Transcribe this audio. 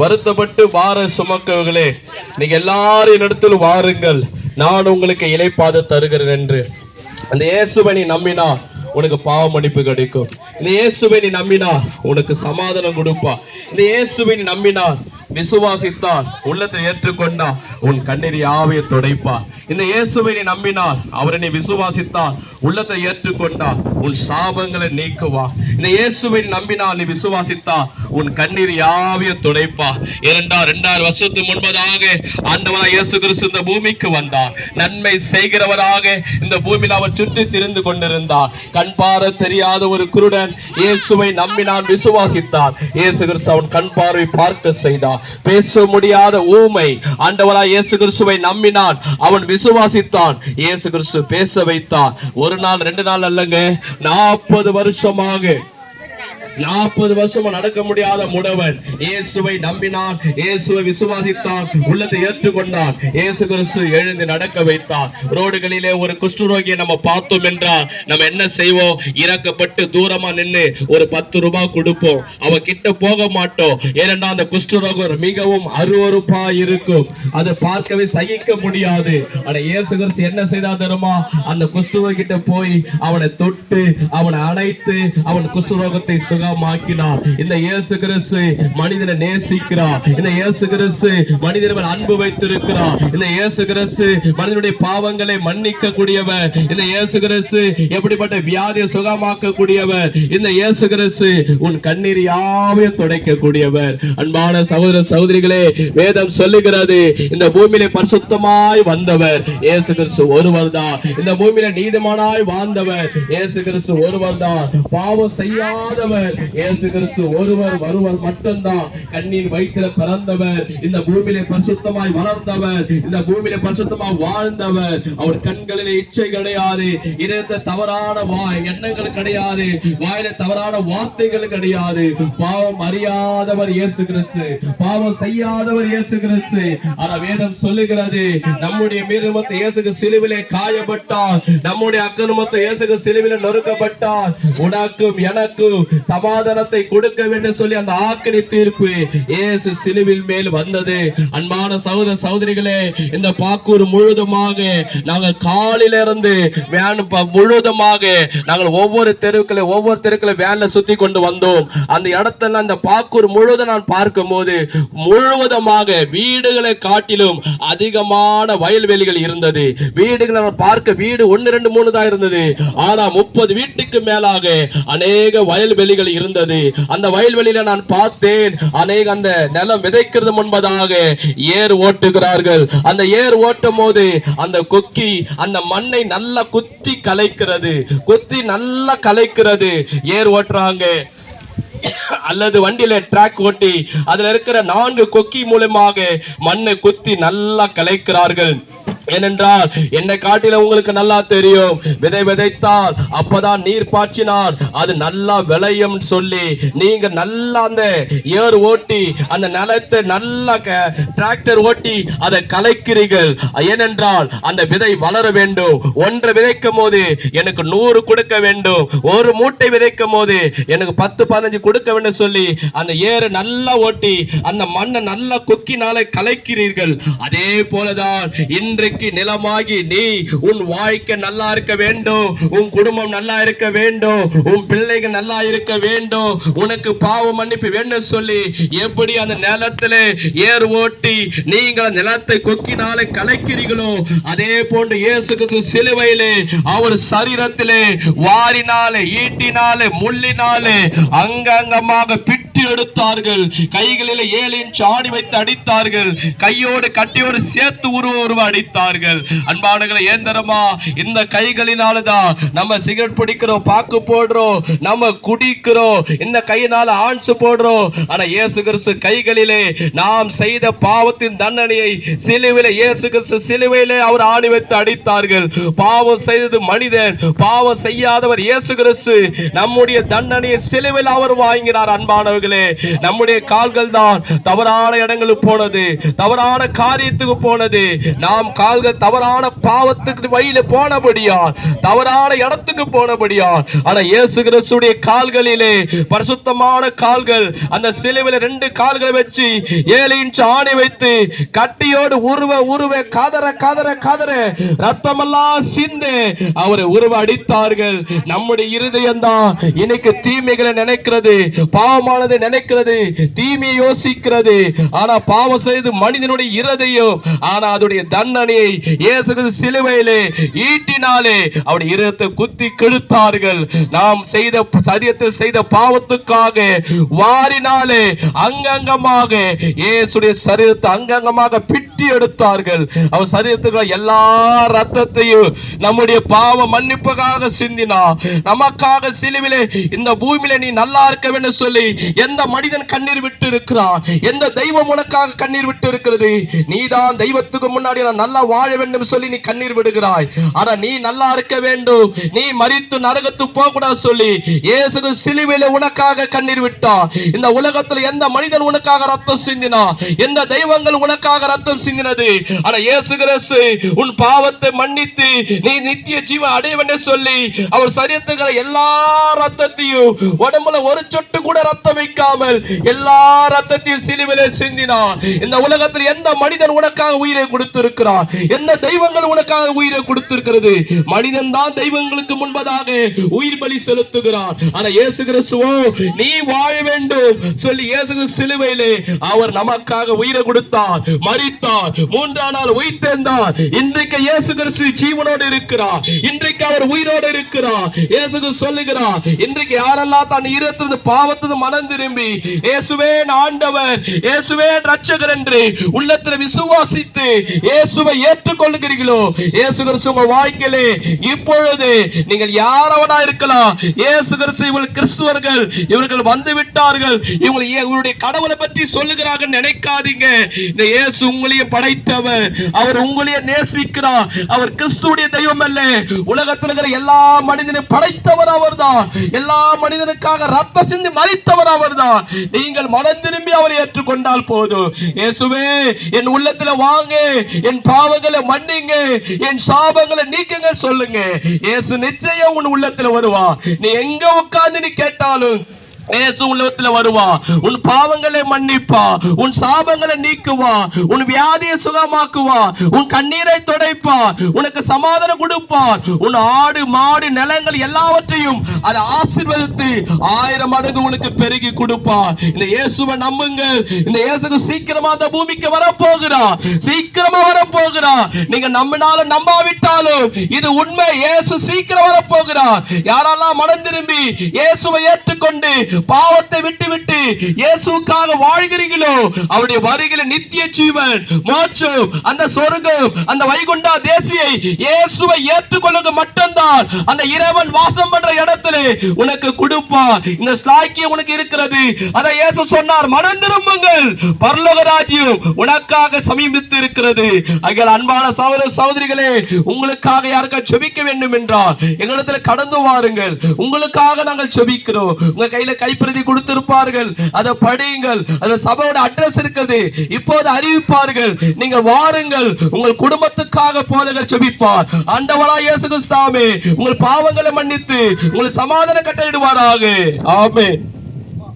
வருத்தப்பட்டு பார சுமக்கவர்களே, நீங்க எல்லாரும் என்னிடத்தில் வாருங்கள், நான் உங்களுக்கு இளைப்பாத தருகிறேன் என்று. அந்த இயேசுவை நீ நம்பினா உனக்கு பாவ மன்னிப்பு கிடைக்கும். இந்த இயேசுவை நீ நம்பினா உனக்கு சமாதானம் கொடுப்பா. இந்த இயேசுவை நீ நம்பினா, விசுவாசித்தால், உள்ளத்தை ஏற்றுக்கொண்டா உன் கண்ணீர் யாவையை துடைப்பா. இந்த இயேசுவை நீ நம்பினால், அவரை நீ விசுவாசித்தால், உள்ளத்தை ஏற்றுக்கொண்டா உன் சாபங்களை நீக்குவா. இந்த இயேசுவை நம்பினால், நீ விசுவாசித்தா உன் கண்ணீர் யாவையை துடைப்பா. 2000 வருஷத்துக்கு முன்பதாக ஆண்டவராய் இயேசு கிறிஸ்து இந்த பூமிக்கு வந்தார். நன்மை செய்கிறவராக இந்த பூமியில் அவர் சுற்றி திரிந்து கொண்டிருந்தார். கண் பார தெரியாத ஒரு குருடன் இயேசுவை நம்பினான், விசுவாசித்தார். இயேசு கிறிஸ்து அவன் கண் பார்வை பார்க்க செய்தார். பேச முடியாத ஊமை ஆண்டவராய் இயேசு கிறிஸ்துவை நம்பினான், அவன் விசுவாசித்தான். இயேசு கிறிஸ்து பேச வைத்தார். ஒரு நாள் 2 நாள் அல்லங்க, 40 வருஷமாக 40 வருஷமா நடக்க முடியாத முடவன் இயேசுவை நம்பினான், இயேசுவை விசுவாசித்தான், உள்ளத்தை ஏற்றுக்கொண்டான். இயேசு கிறிஸ்து எழுந்து நடக்க வைத்தார். ரோடுகளிலே ஒரு குஷ்டரோகியை நம்ம பார்த்தோம் என்றால் நம்ம என்ன செய்வோம்? இறக்கப்பட்டு தூரமா நின்று ஒரு 10 ரூபாய் கொடுப்போம். அவன் கிட்ட போக மாட்டோம். ஏனென்றால் அந்த குஷ்டரோகர் மிகவும் அருவருப்பா இருக்கும், அதை பார்க்கவே சகிக்க முடியாது. ஆனா இயேசு கிறிஸ்து என்ன செய்தா தெரியுமா? அந்த குஷ்டரோகி கிட்ட போய் அவனை தொட்டு, அவனை அணைத்து, அவன் குஷ்டரோகத்தை சுகமாக்கினார். இந்த இயேசு கிறிஸ்து மனிதனை நேசிக்கிறார். இந்த இயேசு கிறிஸ்து மனிதர்கள் அன்பு வைத்திருக்கிறார். இந்த இயேசு கிறிஸ்து மனிதனுடைய பாவங்களை மன்னிக்க கூடியவர். இந்த இயேசு கிறிஸ்து எப்படிப்பட்ட வியாதியை சுகமாக்க கூடியவர். இந்த இயேசு கிறிஸ்து உன் கண்ணீர் யாவையும் துடைக்க கூடியவர். அன்பான சகோதர சகோதரிகளே, வேதம் சொல்லுகிறது, இந்த பூமியிலே பரிசுத்தமாய் வந்தவர் இயேசு கிறிஸ்து ஒருவர் தான். இந்த பூமியில நீதிமானாய் வாழ்ந்தவர் இயேசு கிறிஸ்து ஒருவர் தான். பாவம் செய்யாதவர் இயேசு கிறிஸ்து ஒருவர் மட்டும்தான். கண்ணீர் வயிற்றில பிறந்தவர், இந்த பூமியிலே பரிசுத்தமாய் வளர்ந்தவர், இந்த பூமியிலே பரிசுத்தமாய் வாழ்ந்தவர். அவர் கண்களிலே இச்சை கிடையாது, இதயத்தில் தவறான எண்ணங்கள் கிடையாது, வாயில தவறான வார்த்தைகள் கிடையாது. பாவம் அறியாதவர் இயேசு கிறிஸ்து, பாவம் செய்யாதவர் இயேசு கிறிஸ்து. ஆனா வேதம் சொல்லுகிறது, நம்முடைய மீறுமத்தை இயேசுக்கு சிலுவிலே காயப்பட்டார், நம்முடைய அக்கிரமத்தை இயேசுக்கு சிலுவிலே நொறுக்கப்பட்டார். உனக்கும் எனக்கும் சமாதானத்தை கொடுக்க வேண்டும் சொல்லி அந்த ஆக்கினை தீர்ப்பு இயேசு சிலுவில் மேல் வந்தது. அன்பான சகோதர சகோதரிகளே, இந்த பாக்கூர் முழுதுமாக நாங்கள் காலிலிருந்து வேன் முழுதுமாக நாங்கள் ஒவ்வொரு தெருக்களை வேன்ல சுத்தி கொண்டு வந்தோம். அந்த இடத்துல அந்த பாக்கூர் முழுதும் நான் பார்க்கும் போது முழுவதுமாக வீடுகளை காட்டிலும் அதிகமான வயல்வெளிகள் இருந்தது. வீடுகளை பார்க்க வீடு 1, 2, 3 தான் இருந்தது. ஆனா 30 வீட்டுக்கு மேலாக அநேக வயல்வெளிகள் இருந்தது. அந்த வயல்வெளியில நான் பார்த்தேன், அநேக அந்த நிலம் விதைக்கிறது முன்பதாக ஏர் ஓட்டுகிறார்கள். அந்த ஏர் ஓட்டும் போது அந்த கொக்கி அந்த மண்ணை நல்லா குத்தி கலைக்கிறது. ஏர் ஓட்டுறாங்க அல்லது வண்டியில டிராக் ஓட்டி அதுல இருக்கிற 4 கொக்கி மூலமாக மண்ணை குத்தி நல்லா கலைக்கிறார்கள். ஏனென்றால் என்னை காட்டில உங்களுக்கு நல்லா தெரியும், விதை விதைத்தால் அப்பதான் நீர் பாய்ச்சினார் அது நல்லா விளையும் சொல்லி நீங்க நல்லா அந்த ஏர் ஓட்டி அந்த நிலத்தை நல்லா டிராக்டர் ஓட்டி அதை கலைக்கிறீர்கள். ஏனென்றால் அந்த விதை வளர வேண்டும். 1 விதைக்கும் போது எனக்கு 100 கொடுக்க வேண்டும், 1 மூட்டை விதைக்கும் போது எனக்கு 10, 15 கொடுக்க வேண்டும் சொல்லி அந்த ஏரை நல்லா ஓட்டி அந்த மண்ணை நல்லா கொக்கினாலே கலைக்கிறீர்கள். அதே போலதான் இன்றைக்கு நிலமாகி நீ உன் வாழ்க்கை நல்லா இருக்க வேண்டும், உன் குடும்பம் நல்லா இருக்க வேண்டும், உன் பிள்ளைகள் நல்லா இருக்க வேண்டும், உனக்கு பாவ மன்னிப்பு வேண்டும் சொல்லி எப்படி அந்த நிலத்திலே ஏர் ஓட்டி நீங்கள் நிலத்தை கொக்கினாலே கலைக்கிறீர்களோ அதே போன்று இயேசு கிறிஸ்து சிலுவையிலே அவர் சரீரத்திலே வாரினாலே ஈட்டினாலே முள்ளினாலே அங்கங்கமாக பிட்டு எடுத்தார்கள். கைகளில் 7 இன்ச் ஆணி வைத்து அடித்தார்கள். கையோடு கட்டியோடு சேர்த்து உருவ அடித்தார்கள். அன்பானவர்களே, ஏந்தரமா இந்த கைகளினாலதான் நம்ம சிகரெட் பிடிக்கிறோம், பாக்கு போடுறோம், நம்ம குடிக்கிறோம், இந்த கையினால ஆன்ஸ் போடுறோம். ஆனா இயேசு கிறிஸ்து கைகளிலே நாம் செய்த பாவத்தின் தண்டனையை சிலுவையிலே இயேசு கிறிஸ்து சிலுவையிலே அவர் ஆணி வைத்து அடித்தார்கள். பாவம் செய்தது மனிதன், பாவம் செய்யாதவர் இயேசு கிறிஸ்து. நம்முடைய தண்டனையை சிலுவையில் அவர் வாங்கினார். அன்பானவர்களே, பிள்ளைகளே, நம்முடைய கால்கள் தான் தவறான இடங்களுக்கு போனது, தவறான காரியத்துக்கு போனது. நாம் கால்கள் தவறான பாவத்துக்கு வழியில போனபடியா, தவறான இடத்துக்கு போனபடியா. ஆனா இயேசு கிறிஸ்துடைய கால்களிலே பரிசுத்தமான கால்கள், அந்த சிலுவையில 2 கால்களை வச்சு 7 இன்ச் ஆணி வைத்து கட்டியோடு உருவ கதற கதற கதற ரத்தமெல்லாம் சிந்து அவரை உருவ அடித்தார்கள். நம்முடைய இருதயம் தான் இன்னைக்கு தீமைகளை நினைக்கிறது, பாவமானதை நினைக்கிறது, தீமையை யோசிக்கிறது. ஆனா பாவம் செய்து மனிதனுடைய இருதயம், ஆனா அதோடைய தண்டனையை இயேசு சிலுவையிலே ஈட்டினாலே அவருடைய இருதயத்தை குத்தி கெடுத்தார்கள். நாம் செய்த சரியத்தை செய்த பாவத்துக்காக வாரினாலே அங்கங்கமாக இயேசுடைய சரீரத்தை அங்கங்கமாக பிட்டி எடுத்தார்கள். அவர் சரீரத்துக்கு எல்லா ரத்தத்தையும் நம்முடைய பாவ மன்னிப்புக்காக சிந்தினார். நமக்காக சிலுவிலே இந்த பூமியில நீ நல்லா இருக்க வேண்டும் சொல்லி எந்த மனிதன் கண்ணீர் விட்டு இருக்கிறான்? எந்த தெய்வம் உனக்காக கண்ணீர் விட்டு இருக்கிறது? நீதான் தெய்வத்துக்கு முன்னாடி நான் நல்லா வாழ வேண்டும் சொல்லி நீ கண்ணீர் விடுகிறாய். ஆனா நீ நல்லா இருக்க வேண்டும், நீ மரித்து நரகத்து போக கூடாது சொல்லி இயேசு சிலுவையில உனக்காக கண்ணீர் விட்டார். இந்த உலகத்தில் எந்த மனிதன் உனக்காக ரத்தம் சிந்தினா? எந்த தெய்வங்கள் உனக்காக ரத்தம் சிந்தினது? ஆனா இயேசு கிறிஸ்து உன் பாவத்தை மன்னித்து நீ நித்திய ஜீவன் அடைய வேண்டும் சொல்லி அவர் சரீரத்தில் எல்லா ரத்தத்தையும், உடம்புல ஒரு சொட்டு கூட ரத்தம் வைக்காமல் எல்லா ரத்தத்தையும் சிலுவையிலே சிந்தினார். இந்த உலகத்தில் எந்த மனிதன் உனக்காக உயிரை கொடுத்திருக்கிறார்? எந்த தெய்வங்கள் உனக்காக உயிரை கொடுத்திருக்கிறது? மனிதன் தான் தெய்வங்களுக்கு முன்பதாக உயிர் பலி செலுத்துகிறார். ஆனா இயேசு கிறிஸ்துவோ நீ வாழ வேண்டும் சொல்லி இயேசு சிலுவையிலே அவர் நமக்காக உயிரை கொடுத்தார், மரித்தார், 3ஆம் நாள் உயிர்த்தெழுந்தார். இன்றைக்கு இயேசு கிறிஸ்து ஜீவனோடு இருக்கிறார், இன்றைக்கு அவர் உயிரோடு இருக்கிறார். இயேசு சொல்லுகிறார், இன்றைக்கு யாரெல்லாம் தன் இருதயத்திலிருந்து பாவத்திலிருந்து மனம் திரும்பி இயேசுவே ஆண்டவர், இயேசுவே இரட்சகர் என்று உள்ளத்தில் விசுவாசித்து இயேசுவை ஏற்றுக்கொள்கிறீர்களோ, இயேசு கிறிஸ்து உங்கள் வாழ்க்கையிலே இப்பொழுது நீங்கள் யாரவனா இருக்கலாம். இயேசு கிறிஸ்து இவர்கள் கிறிஸ்துவர்கள், இவர்கள் வந்து விட்டார்கள், இவங்களுடைய கடவுளை பற்றி சொல்லுகிறார்கள் நினைக்காதீங்க. இந்த இயேசு உங்களையும் படைத்தவர், அவர் உங்களையும் நேசிக்கிறார். அவர் கிறிஸ்துவுடைய தெய்வம் அல்ல, உலகத்தில் இருக்கிற எல்லா மனிதனையும் படைத்தவர் அவர்தான். எல்லா மனிதனுக்காக ரத்த சிந்தி மரித்தவர் அவர்தான். நீங்கள் மனம் திரும்பி அவரை ஏற்றுக்கொண்டால் போதும். இயேசுவே என் உள்ளத்தில் வாங்க, என் பாவங்களை மன்னிங்க, என் சாபங்களை நீக்குங்க சொல்லுங்க. இயேசு நிச்சயம் உன் உள்ளத்தில் வருவா. நீ எங்க உட்கார்ந்து நீ கேட்டாலும் இயேசு உள்ளத்தில் வருவா. உன் பாவங்களை மன்னிப்பா, உன் சாபங்களை நீக்குவா, உன் வியாதியை சுகமாக்குவா, உன் கண்ணீரை துடைப்பா, உனக்கு சமாதானம் கொடுப்பார். உன் ஆடு மாடு நிலங்கள் எல்லாவற்றையும் அதை ஆசீர்வதித்து 1000 மடங்கு உனக்கு பெருகி கொடுப்பார். இந்த இயேசுவை நம்புங்க. இந்த இயேசு சீக்கிரமா அந்த பூமிக்கு வரப்போகிறார், சீக்கிரமா வரப்போகிறார். நீங்க நம்பினாலும் நம்பாவிட்டாலும் இது உண்மை. இயேசு சீக்கிரம் வரப்போகிறார். யாரெல்லாம் மனம் திரும்பி இயேசுவை ஏற்றுக்கொண்டு பாவத்தை விட்டு இயேசுவுக்காக வாழ்கிறீர்களோ அவருடைய வருகையில் நித்திய ஜீவன், மோட்சம், அந்த சொர்க்கம், அந்த வைகுண்ட தேசியை இயேசுவை ஏற்றுக்கொள்ளுங்க மட்டும்தான் அந்த இறைவன் வாசம் பண்ற இடத்திலே உனக்கு கொடுப்பார். இந்த ஸ்லாக்கியம் உனக்கு இருக்கிறது. அதை இயேசு சொன்னார், மனம் திரும்புங்கள், பரலோக ராஜ்யம் உனக்காக சமீபித்து இருக்கிறது. அங்கே அன்பான சகோதர சகோதரிகளே, உங்களுக்காக யாருக்கா ஜெபிக்க வேண்டும் என்றால் எங்களிடத்தில் கடந்து வாருங்கள். உங்களுக்காக நாங்கள் ஜெபிக்கிறோம். உங்க கையில கைப்பிரதி கொடுத்திருப்பார்கள், அதை படியுங்கள். அந்த சபையோட அட்ரஸ் இருக்குது, இப்போது அறிவிப்பார்கள். நீங்கள் வாருங்கள், உங்கள் குடும்பத்துக்காக போதகர் ஜெபிப்பார். ஆண்டவராகிய இயேசு கிறிஸ்துவே உங்கள் பாவங்களை மன்னித்து உங்களை சமாதான கட்டளையிடுவாராக. ஆமென்.